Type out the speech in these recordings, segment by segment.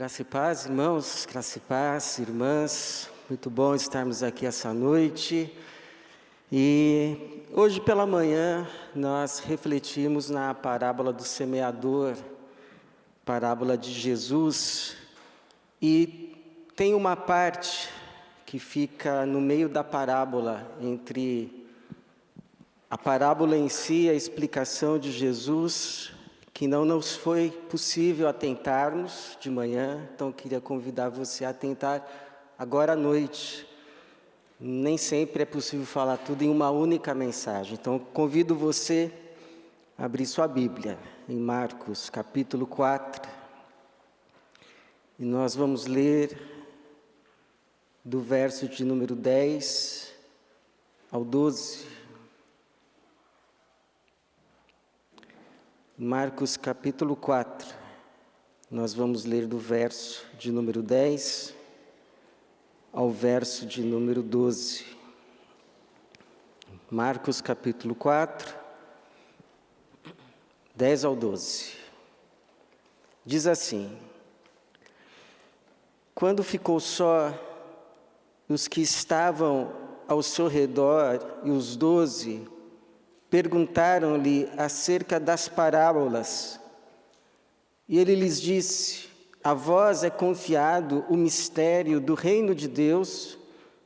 Graça e paz, irmãos, graça e paz, irmãs, muito bom estarmos aqui essa noite. E hoje pela manhã nós refletimos na parábola do semeador, parábola de Jesus, e tem uma parte que fica no meio da parábola, entre a parábola em si e a explicação de Jesus, que não nos foi possível atentarmos de manhã, então queria convidar você a atentar agora à noite. Nem sempre é possível falar tudo em uma única mensagem, então convido você a abrir sua Bíblia em Marcos capítulo 4, e nós vamos ler do verso de número 10 ao 12. Marcos capítulo 4, nós vamos ler do verso de número 10 ao verso de número 12. Marcos capítulo 4, 10 ao 12. Diz assim: Quando ficou só, os que estavam ao seu redor e os 12 perguntaram-lhe acerca das parábolas. E ele lhes disse: A vós é confiado o mistério do reino de Deus,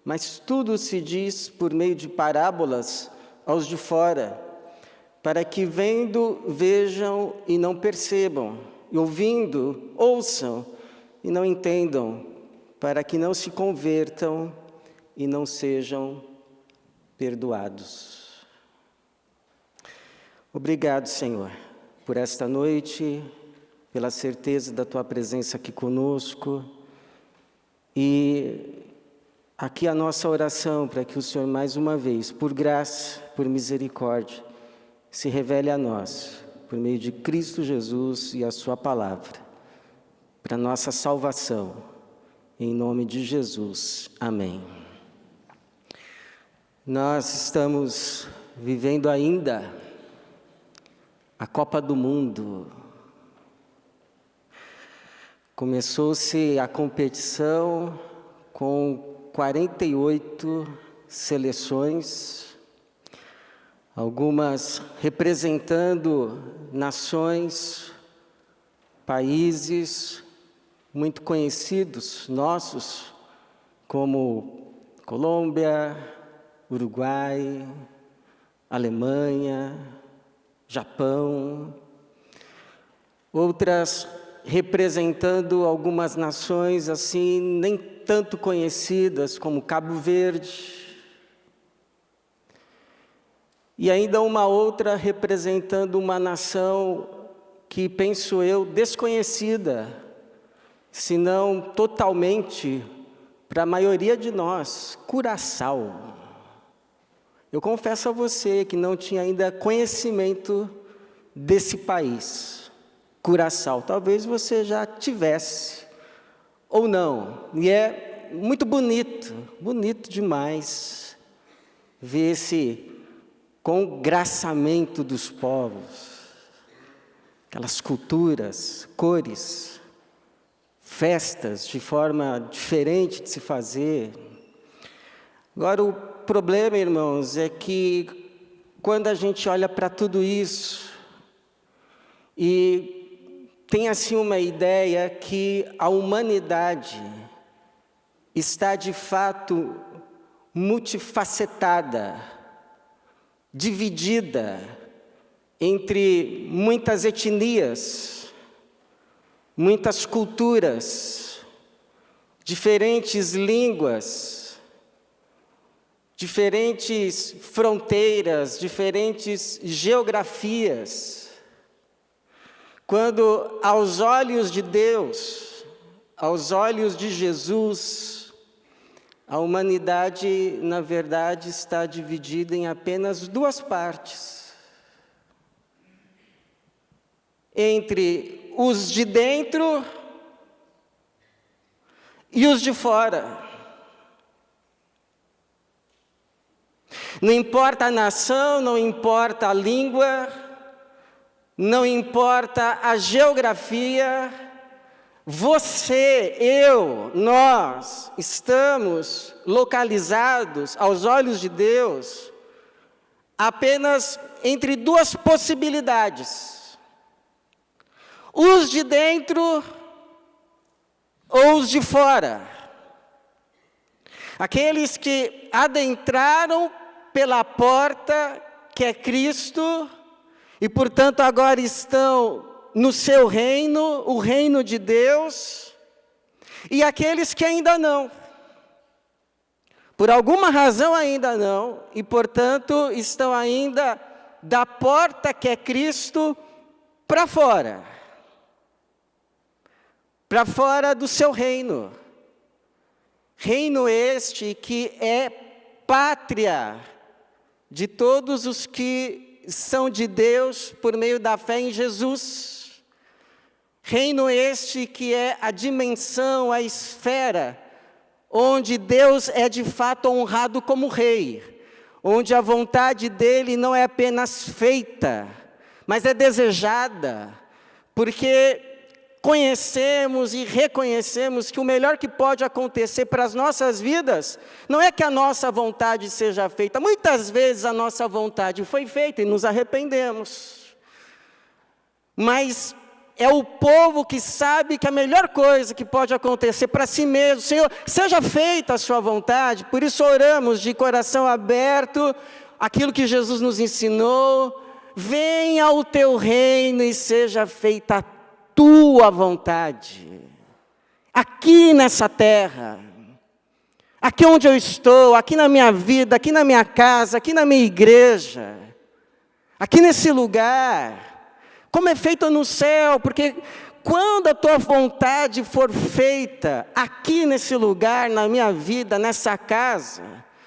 mas tudo se diz por meio de parábolas aos de fora, para que vendo, vejam e não percebam, e ouvindo, ouçam e não entendam, para que não se convertam e não sejam perdoados. Obrigado, Senhor, por esta noite, pela certeza da Tua presença aqui conosco. E aqui a nossa oração para que o Senhor, mais uma vez, por graça, por misericórdia, se revele a nós, por meio de Cristo Jesus e a Sua palavra, para nossa salvação. Em nome de Jesus. Amém. Nós estamos vivendo ainda a Copa do Mundo. Começou-se a competição com 48 seleções, algumas representando nações, países muito conhecidos nossos, como Colômbia, Uruguai, Alemanha, Japão, outras representando algumas nações assim nem tanto conhecidas, como Cabo Verde, e ainda uma outra representando uma nação que, penso eu, desconhecida, se não totalmente, para a maioria de nós, Curaçao. Eu confesso a você que não tinha ainda conhecimento desse país, Curaçao. Talvez você já tivesse, ou não. E é muito bonito, bonito demais, ver esse congraçamento dos povos, aquelas culturas, cores, festas de forma diferente de se fazer. Agora, o problema, irmãos, é que quando a gente olha para tudo isso e tem assim uma ideia que a humanidade está de fato multifacetada, dividida entre muitas etnias, muitas culturas, diferentes línguas, diferentes fronteiras, diferentes geografias. Quando aos olhos de Deus, aos olhos de Jesus, a humanidade, na verdade, está dividida em apenas duas partes. Entre os de dentro e os de fora. Não importa a nação, não importa a língua, não importa a geografia, Você, eu, nós estamos localizados aos olhos de Deus apenas entre duas possibilidades: os de dentro ou os de fora. Aqueles que adentraram pela porta que é Cristo e, portanto, agora estão no seu reino, o reino de Deus, e aqueles que ainda não. Por alguma razão ainda não, e, portanto, estão ainda da porta que é Cristo para fora do seu reino. Reino este que é pátria de todos os que são de Deus por meio da fé em Jesus. Reino este que é a dimensão, a esfera, onde Deus é de fato honrado como rei, onde a vontade dele não é apenas feita, mas é desejada, porque conhecemos e reconhecemos que o melhor que pode acontecer para as nossas vidas não é que a nossa vontade seja feita. Muitas vezes a nossa vontade foi feita e nos arrependemos. Mas é o povo que sabe que a melhor coisa que pode acontecer para si mesmo: Senhor, seja feita a sua vontade. Por isso oramos de coração aberto, aquilo que Jesus nos ensinou: venha o teu reino e seja feita a tua vontade, aqui nessa terra, aqui onde eu estou, aqui na minha vida, aqui na minha casa, aqui na minha igreja, aqui nesse lugar, como é feito no céu, porque quando a tua vontade for feita aqui nesse lugar, na minha vida, nessa casa,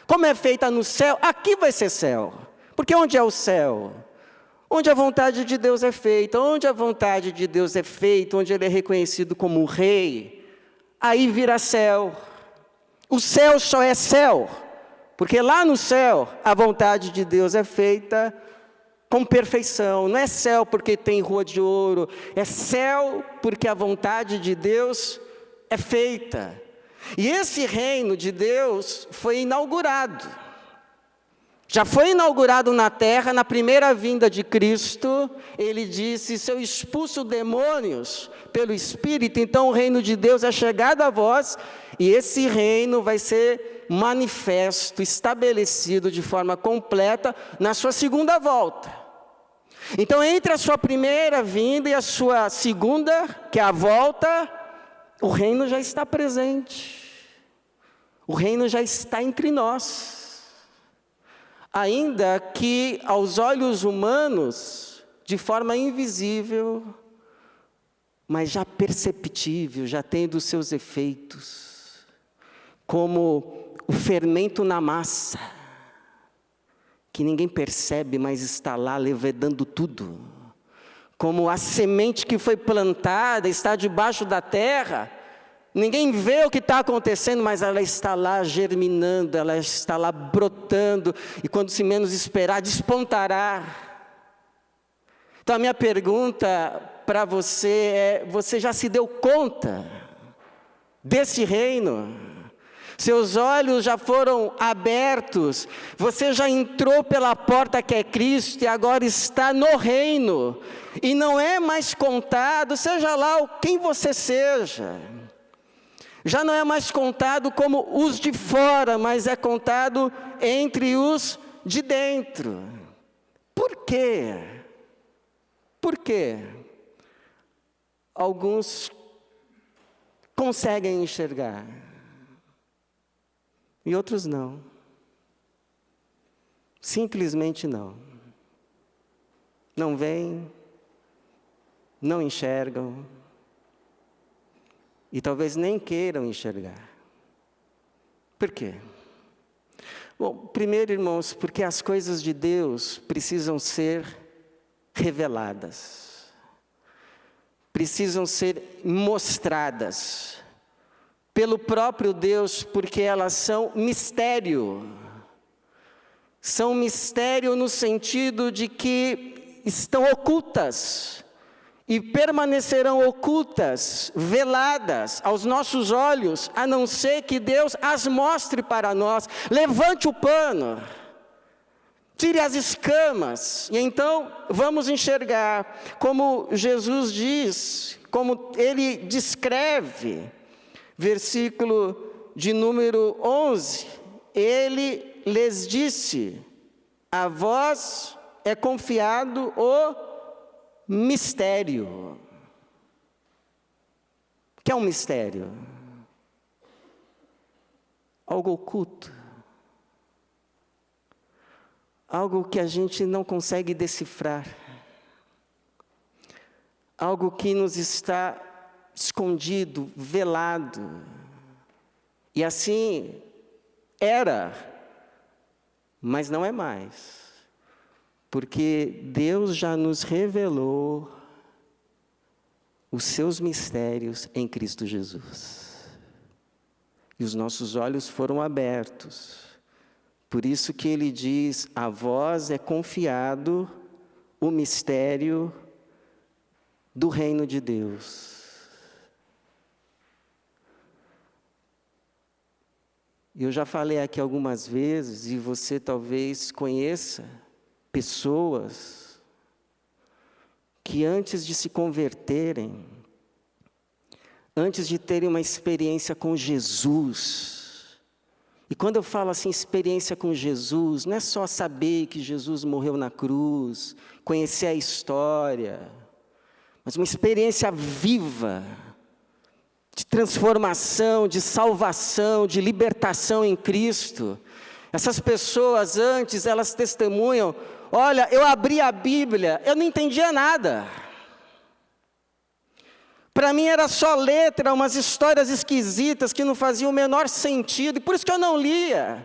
como é feita no céu, aqui vai ser céu. Porque onde é o céu? Onde a vontade de Deus é feita. Onde a vontade de Deus é feita, onde Ele é reconhecido como Rei, aí vira céu. O céu só é céu, porque lá no céu a vontade de Deus é feita com perfeição. Não é céu porque tem rua de ouro, é céu porque a vontade de Deus é feita. E esse reino de Deus foi inaugurado. Já foi inaugurado na terra, na primeira vinda de Cristo. Ele disse: se eu expulso demônios pelo Espírito, então o reino de Deus é chegado a vós, e esse reino vai ser manifesto, estabelecido de forma completa na sua segunda volta. Então, entre a sua primeira vinda e a sua segunda, que é a volta, o reino já está presente. O reino já está entre nós. Ainda que aos olhos humanos, de forma invisível, mas já perceptível, já tendo os seus efeitos, como o fermento na massa, que ninguém percebe, mas está lá levedando tudo, como a semente que foi plantada, está debaixo da terra, ninguém vê o que está acontecendo, mas ela está lá germinando, ela está lá brotando, e quando se menos esperar, despontará. Então a minha pergunta para você é: você já se deu conta desse reino? Seus olhos já foram abertos, você já entrou pela porta que é Cristo e agora está no reino, e não é mais contado, seja lá quem você seja. Já não é mais contado como os de fora, mas é contado entre os de dentro. Por quê? Por quê? Alguns conseguem enxergar e outros não. Simplesmente não. Não veem, não enxergam. E talvez nem queiram enxergar. Por quê? Bom, primeiro, irmãos, porque as coisas de Deus precisam ser reveladas. Precisam ser mostradas pelo próprio Deus, porque elas são mistério. São mistério no sentido de que estão ocultas. e permanecerão ocultas, veladas aos nossos olhos, a não ser que Deus as mostre para nós. Levante o pano, tire as escamas, e então vamos enxergar como Jesus diz, como ele descreve, versículo de número 11, ele lhes disse: a vós é confiado o mistério. O que é um mistério? Algo oculto. Algo que a gente não consegue decifrar. Algo que nos está escondido, velado. E assim era, mas não é mais. Porque Deus já nos revelou os seus mistérios em Cristo Jesus. E os nossos olhos foram abertos. Por isso que ele diz: a vós é confiado o mistério do reino de Deus. Eu já falei aqui algumas vezes, e você talvez conheça pessoas que antes de se converterem, antes de terem uma experiência com Jesus, e quando eu falo assim, experiência com Jesus, não é só saber que Jesus morreu na cruz, conhecer a história, mas uma experiência viva, de transformação, de salvação, de libertação em Cristo. Essas pessoas antes, elas testemunham: olha, eu abri a Bíblia, eu não entendia nada. Para mim era só letra, umas histórias esquisitas que não faziam o menor sentido, e por isso que eu não lia.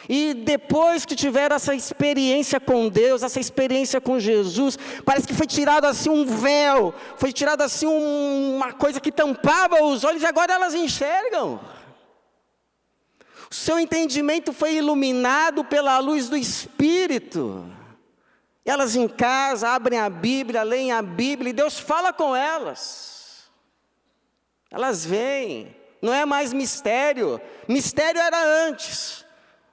E depois que tiveram essa experiência com Deus, essa experiência com Jesus, parece que foi tirado assim um véu, foi tirado assim uma coisa que tampava os olhos, e agora elas enxergam. O seu entendimento foi iluminado pela luz do Espírito. Elas em casa abrem a Bíblia, leem a Bíblia, e Deus fala com elas. Elas veem, não é mais mistério. Mistério era antes.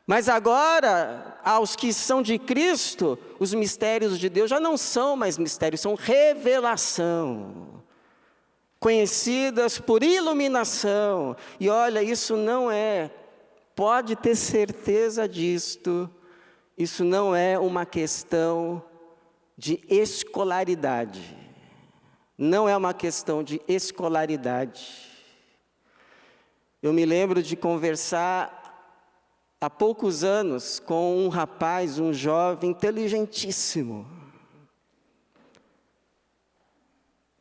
Mas agora, aos que são de Cristo, os mistérios de Deus já não são mais mistérios, são revelação. Conhecidas por iluminação. E olha, isso não é, pode ter certeza disto, isso não é uma questão de escolaridade. Não é uma questão de escolaridade. Eu me lembro de conversar há poucos anos com um rapaz, um jovem inteligentíssimo,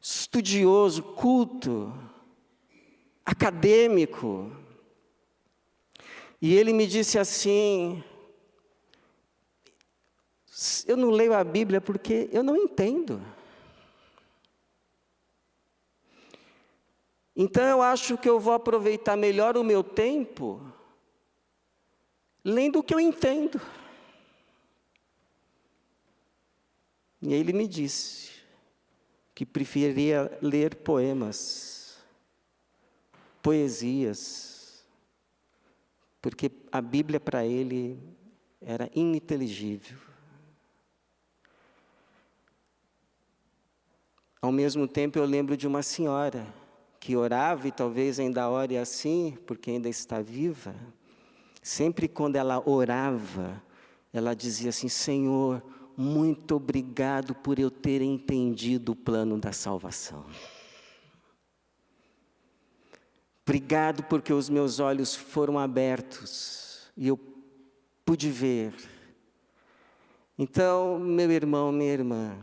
estudioso, culto, acadêmico. E ele me disse assim: eu não leio a Bíblia porque eu não entendo. Então eu acho que eu vou aproveitar melhor o meu tempo lendo o que eu entendo. E aí ele me disse que preferia ler poemas, poesias, porque a Bíblia para ele era ininteligível. Ao mesmo tempo eu lembro de uma senhora que orava, e talvez ainda ore assim, porque ainda está viva. Sempre quando ela orava, ela dizia assim: Senhor, muito obrigado por eu ter entendido o plano da salvação. Obrigado porque os meus olhos foram abertos e eu pude ver. Então, meu irmão, minha irmã,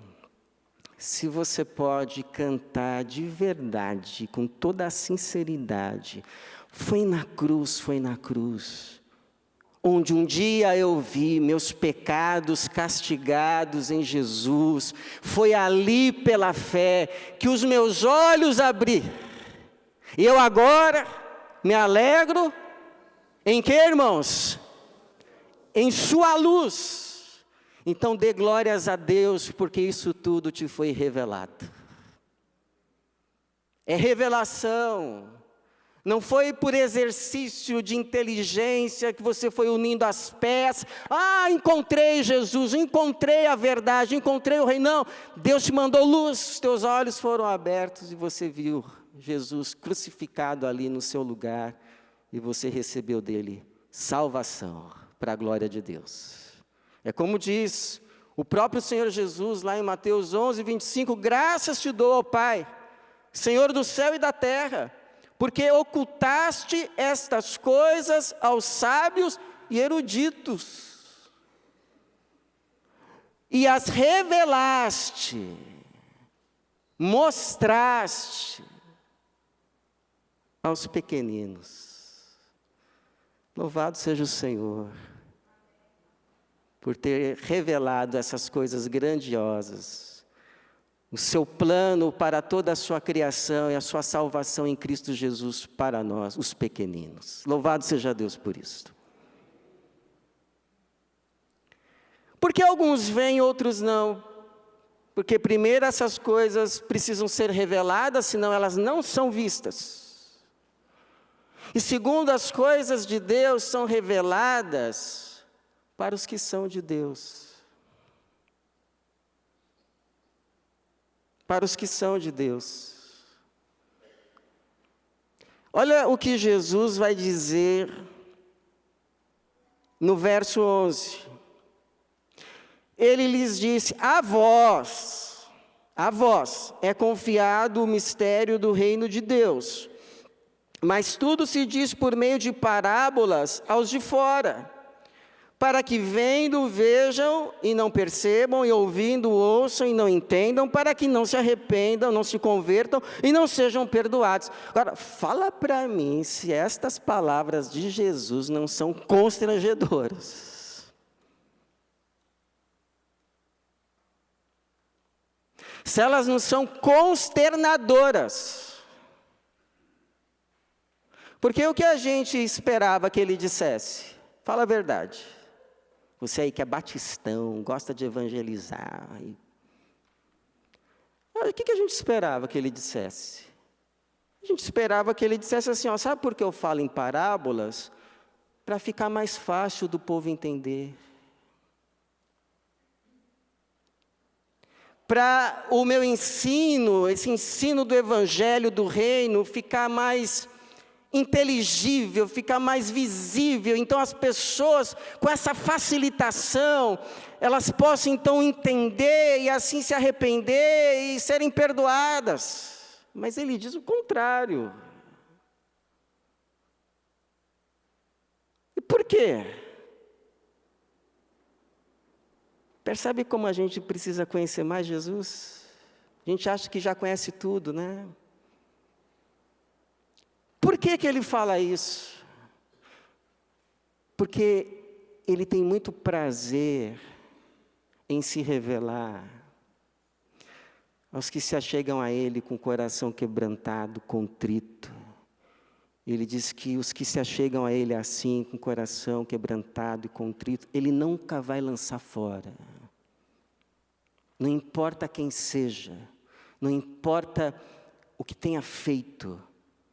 se você pode cantar de verdade, com toda a sinceridade, foi na cruz, onde um dia eu vi meus pecados castigados em Jesus, foi ali pela fé que os meus olhos abri, e eu agora me alegro em que, irmãos? Em sua luz. Então dê glórias a Deus, porque isso tudo te foi revelado. É revelação. Não foi por exercício de inteligência que você foi unindo as peças. Ah, encontrei Jesus, encontrei a verdade, encontrei o reino. Não, Deus te mandou luz, os teus olhos foram abertos e você viu Jesus crucificado ali no seu lugar. E você recebeu dele salvação para a glória de Deus. É como diz o próprio Senhor Jesus lá em Mateus 11:25, graças te dou, ó Pai, Senhor do céu e da terra, porque ocultaste estas coisas aos sábios e eruditos, e as revelaste, mostraste aos pequeninos. Louvado seja o Senhor, por ter revelado essas coisas grandiosas, o seu plano para toda a sua criação e a sua salvação em Cristo Jesus para nós, os pequeninos. Louvado seja Deus por isso. Porque alguns veem, outros não? Porque primeiro essas coisas precisam ser reveladas, senão elas não são vistas. E segundo, as coisas de Deus são reveladas para os que são de Deus. Para os que são de Deus. Olha o que Jesus vai dizer no verso 11. Ele lhes disse, a vós é confiado o mistério do reino de Deus. Mas tudo se diz por meio de parábolas aos de fora, para que vendo vejam e não percebam, e ouvindo ouçam e não entendam, para que não se arrependam, não se convertam e não sejam perdoados. Agora, fala para mim se estas palavras de Jesus não são constrangedoras. Se elas não são consternadoras. Porque o que a gente esperava que ele dissesse? Fala a verdade. Você aí que é batistão, gosta de evangelizar. O que a gente esperava que ele dissesse? A gente esperava que ele dissesse assim, ó, sabe por que eu falo em parábolas? Para ficar mais fácil do povo entender. Para o meu ensino, esse ensino do evangelho, do reino, ficar mais inteligível, ficar mais visível, então as pessoas com essa facilitação, elas possam então entender e assim se arrepender e serem perdoadas. Mas ele diz o contrário. E por quê? Percebe como a gente precisa conhecer mais Jesus? A gente acha que já conhece tudo, né? Por que ele fala isso? Porque ele tem muito prazer em se revelar aos que se achegam a ele com o coração quebrantado, contrito. Ele diz que os que se achegam a ele assim, com o coração quebrantado e contrito, ele nunca vai lançar fora. Não importa quem seja, não importa o que tenha feito,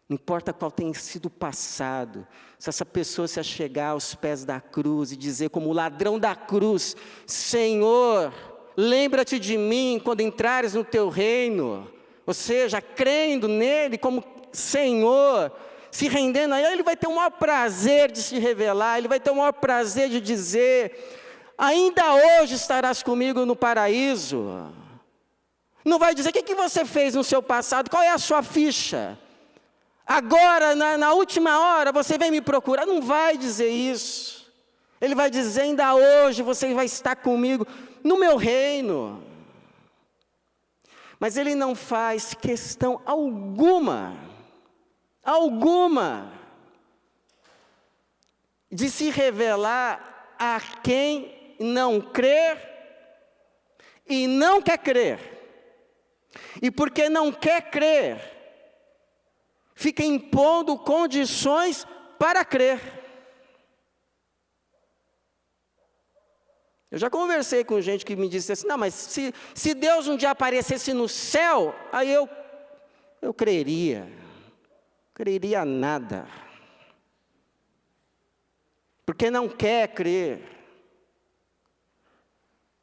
não importa qual tenha sido o passado, se essa pessoa se achegar aos pés da cruz e dizer como o ladrão da cruz, Senhor, lembra-te de mim quando entrares no teu reino, ou seja, crendo nele como Senhor, se rendendo a ele, ele vai ter o maior prazer de se revelar, ele vai ter o maior prazer de dizer, ainda hoje estarás comigo no paraíso. Não vai dizer, o que você fez no seu passado, qual é a sua ficha? Agora, na última hora, você vem me procurar. Não vai dizer isso. Ele vai dizer, ainda hoje você vai estar comigo no meu reino. Mas ele não faz questão alguma, de se revelar a quem não crer e não quer crer. E porque não quer crer, fica impondo condições para crer. Eu já conversei com gente que me disse assim, não, mas se Deus um dia aparecesse no céu, aí eu Eu creria nada. Porque não quer crer.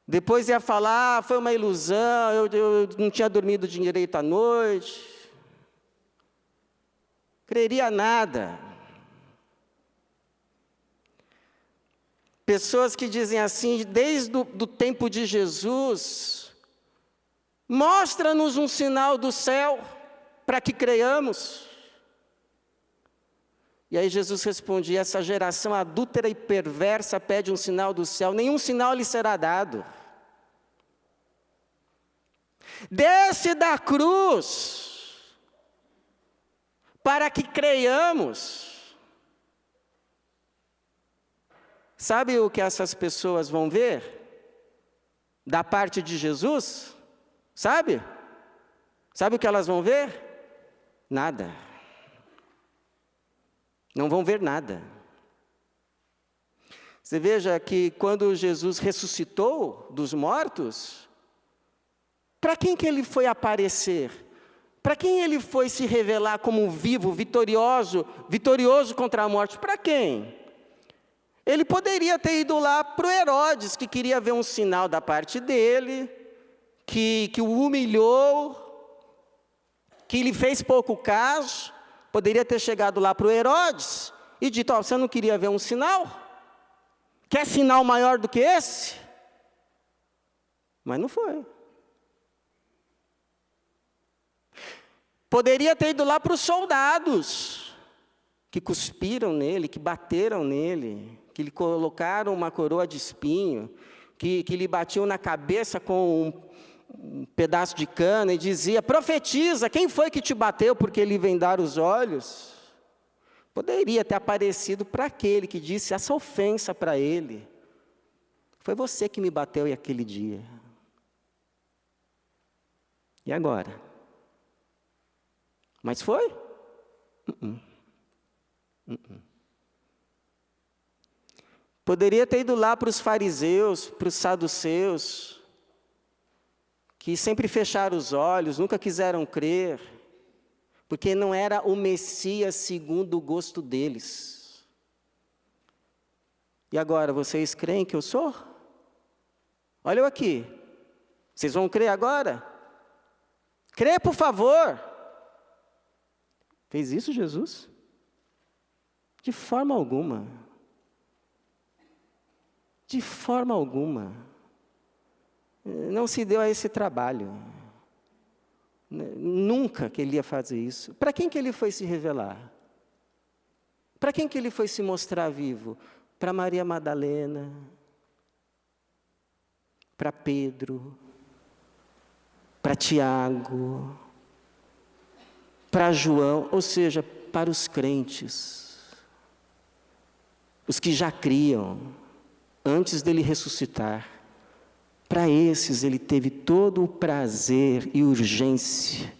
Depois ia falar, foi uma ilusão, eu não tinha dormido direito à noite. Creria nada. Pessoas que dizem assim, desde o tempo de Jesus, mostra-nos um sinal do céu, para que creiamos. E aí Jesus respondia, essa geração adúltera e perversa pede um sinal do céu, nenhum sinal lhe será dado. Desce da cruz, para que creiamos. Sabe o que essas pessoas vão ver? Da parte de Jesus? Sabe? Sabe o que elas vão ver? Nada. Não vão ver nada. Você veja que quando Jesus ressuscitou dos mortos, para quem que ele foi aparecer? Para quem ele foi se revelar como vivo, vitorioso contra a morte? Para quem? Ele poderia ter ido lá para o Herodes, que queria ver um sinal da parte dele, que o humilhou, que lhe fez pouco caso. Poderia ter chegado lá para o Herodes e dito, você não queria ver um sinal? Quer sinal maior do que esse? Mas não foi. Poderia ter ido lá para os soldados, que cuspiram nele, que bateram nele, que lhe colocaram uma coroa de espinho, que lhe batiam na cabeça com um pedaço de cana e dizia, profetiza, quem foi que te bateu porque lhe vendaram os olhos? Poderia ter aparecido para aquele que disse essa ofensa para ele. Foi você que me bateu aquele dia. E agora? Mas foi? Poderia ter ido lá para os fariseus, para os saduceus, que sempre fecharam os olhos, nunca quiseram crer, porque não era o Messias segundo o gosto deles. E agora, vocês creem que eu sou? Olha eu aqui. Vocês vão crer agora? Crê, por favor. Fez isso Jesus? De forma alguma. De forma alguma. Não se deu a esse trabalho. Nunca que ele ia fazer isso. Para quem que ele foi se revelar? Para quem que ele foi se mostrar vivo? Para Maria Madalena, para Pedro, para Tiago, para João, ou seja, para os crentes, os que já criam, antes dele ressuscitar. Para esses ele teve todo o prazer e urgência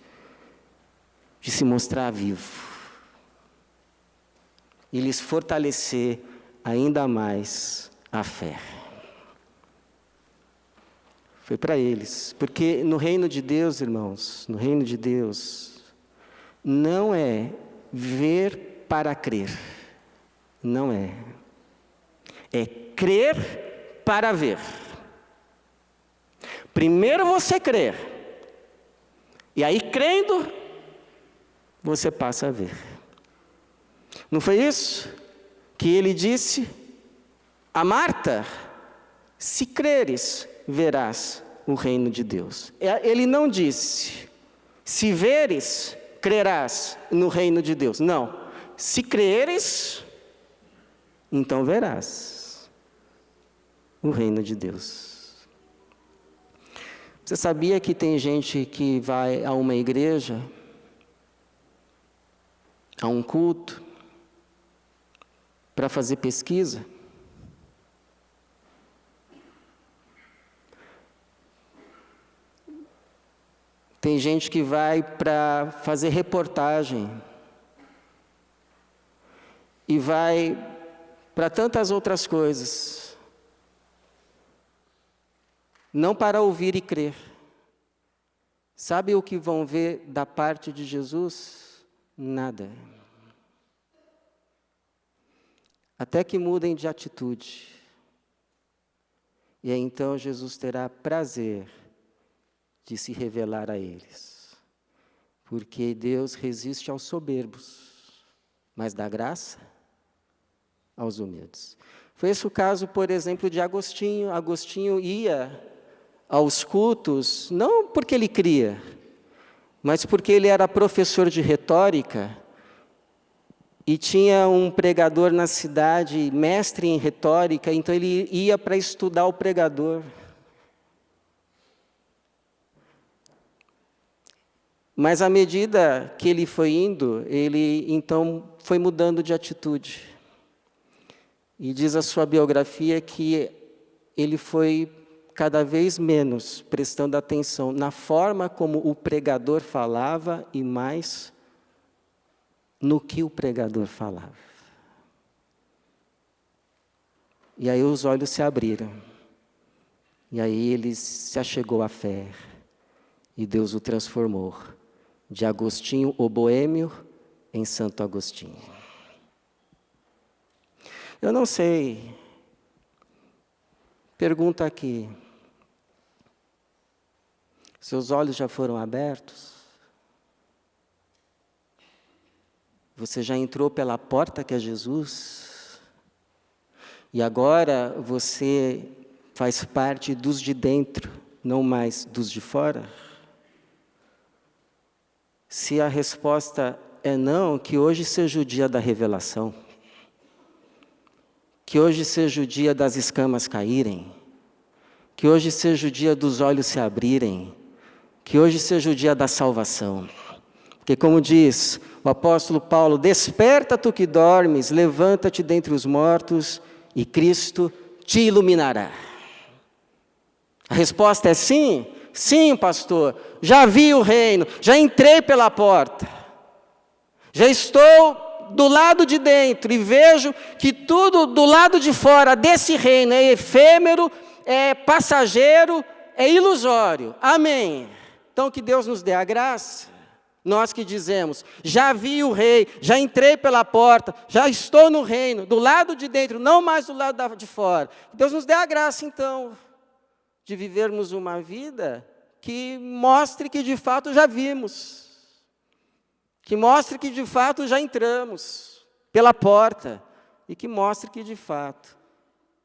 de se mostrar vivo. E lhes fortalecer ainda mais a fé. Foi para eles. Porque no reino de Deus, irmãos, no reino de Deus, não é ver para crer. Não é. É crer para ver. Primeiro você crer, e aí crendo, você passa a ver. Não foi isso que ele disse a Marta? Se creres, verás o reino de Deus. Ele não disse, se veres, crerás no reino de Deus. Não, se creres, então verás o reino de Deus. Você sabia que tem gente que vai a uma igreja, a um culto, para fazer pesquisa? Tem gente que vai para fazer reportagem. E vai para tantas outras coisas. Não para ouvir e crer. Sabe o que vão ver da parte de Jesus? Nada. Até que mudem de atitude. E aí então Jesus terá prazer de se revelar a eles. Porque Deus resiste aos soberbos, mas dá graça aos humildes. Foi esse o caso, por exemplo, de Agostinho. Agostinho ia aos cultos, não porque ele cria, mas porque ele era professor de retórica e tinha um pregador na cidade, mestre em retórica, então ele ia para estudar o pregador. Mas à medida que ele foi indo, ele então foi mudando de atitude. E diz a sua biografia que ele foi cada vez menos prestando atenção na forma como o pregador falava e mais no que o pregador falava. E aí os olhos se abriram. E aí ele se achegou à fé. E Deus o transformou de Agostinho, o boêmio, em Santo Agostinho. Eu não sei. Pergunta aqui. Seus olhos já foram abertos? Você já entrou pela porta que é Jesus? E agora você faz parte dos de dentro, não mais dos de fora? Se a resposta é não, que hoje seja o dia da revelação. Que hoje seja o dia das escamas caírem. Que hoje seja o dia dos olhos se abrirem. Que hoje seja o dia da salvação. Porque como diz o apóstolo Paulo, desperta tu que dormes, levanta-te dentre os mortos e Cristo te iluminará. A resposta é sim? Sim, pastor, já vi o reino, já entrei pela porta. Já estou do lado de dentro e vejo que tudo do lado de fora desse reino é efêmero, é passageiro, é ilusório. Amém. Então que Deus nos dê a graça. Nós que dizemos, já vi o rei, já entrei pela porta, já estou no reino, do lado de dentro, não mais do lado de fora. Deus nos dê a graça, então, de vivermos uma vida que mostre que de fato já vimos. Que mostre que de fato já entramos pela porta. E que mostre que de fato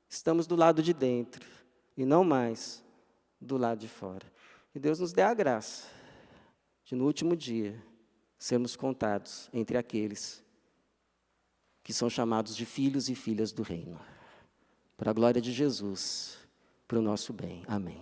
estamos do lado de dentro e não mais do lado de fora. E Deus nos dê a graça de no último dia sermos contados entre aqueles que são chamados de filhos e filhas do reino. Para a glória de Jesus, para o nosso bem. Amém.